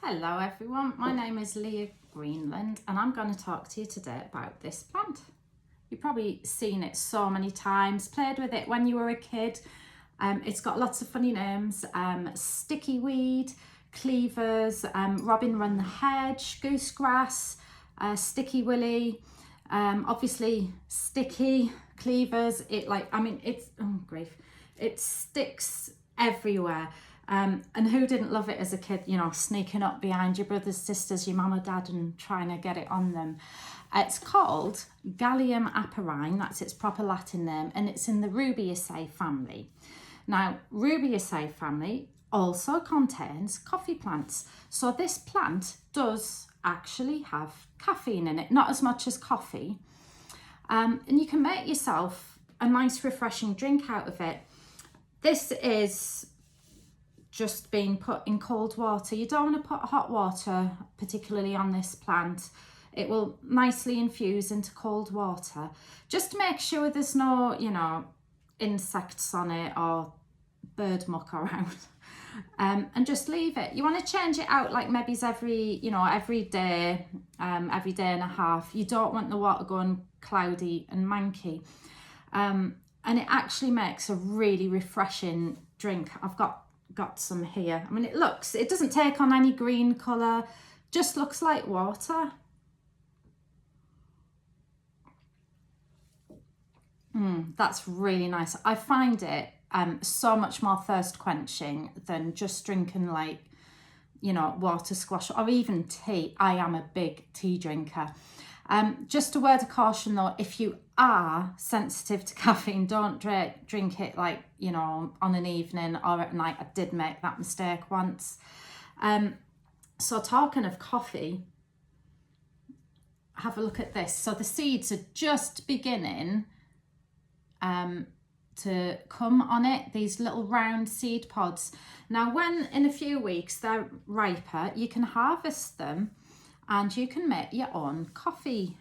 Hello everyone, my name is Leah Greenland and I'm going to talk to you today about this plant. You've probably seen it so many times, played with it when you were a kid. It's got lots of funny names, sticky weed, cleavers, robin run the hedge, goosegrass, sticky willy, obviously sticky, cleavers. It sticks everywhere. And who didn't love it as a kid, you know, sneaking up behind your brothers, sisters, your mum or dad and trying to get it on them. It's called Galium aperrine, that's its proper Latin name, and it's in the Rubiaceae family. Now, Rubiaceae family also contains coffee plants. So this plant does actually have caffeine in it, not as much as coffee. And you can make yourself a nice refreshing drink out of it. This is just being put in cold water. You don't want to put hot water particularly on this plant. It will nicely infuse into cold water. Just to make sure there's no, you know, insects on it or bird muck around. And just leave it. You want to change it out like maybe every day and a half. You don't want the water going cloudy and manky. And it actually makes a really refreshing drink. I've got some here. I mean, it doesn't take on any green colour, just looks like water. That's really nice. I find it so much more thirst quenching than just drinking like, you know, water squash or even tea. I am a big tea drinker. Just a word of caution though, if you are sensitive to caffeine, don't drink it like, you know, on an evening or at night. I did make that mistake once. So talking of coffee, have a look at this. So the seeds are just beginning to come on it, these little round seed pods. Now when in a few weeks they're riper, you can harvest them and you can make your own coffee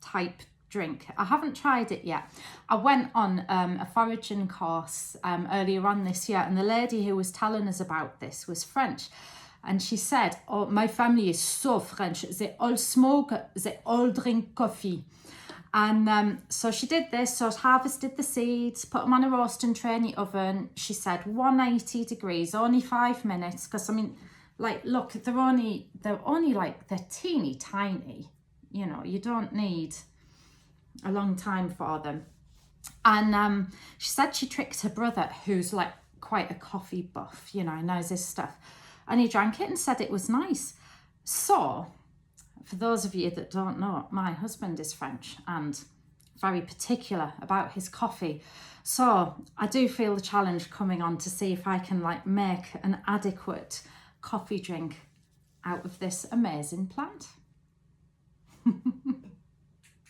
type drink. I haven't tried it yet. I went on a foraging course earlier on this year, and the lady who was telling us about this was French, and she said, "Oh, my family is so French. They all smoke, they all drink coffee." And so she did this, so harvested the seeds, put them on a roasting tray in the oven. She said 180 degrees, only 5 minutes, because I mean, like, look, they're only like, they're teeny tiny, you know, you don't need a long time for them. And she said she tricked her brother, who's like quite a coffee buff, you know, knows his stuff, and he drank it and said it was nice. So for those of you that don't know, my husband is French and very particular about his coffee. So I do feel the challenge coming on to see if I can like make an adequate coffee drink out of this amazing plant.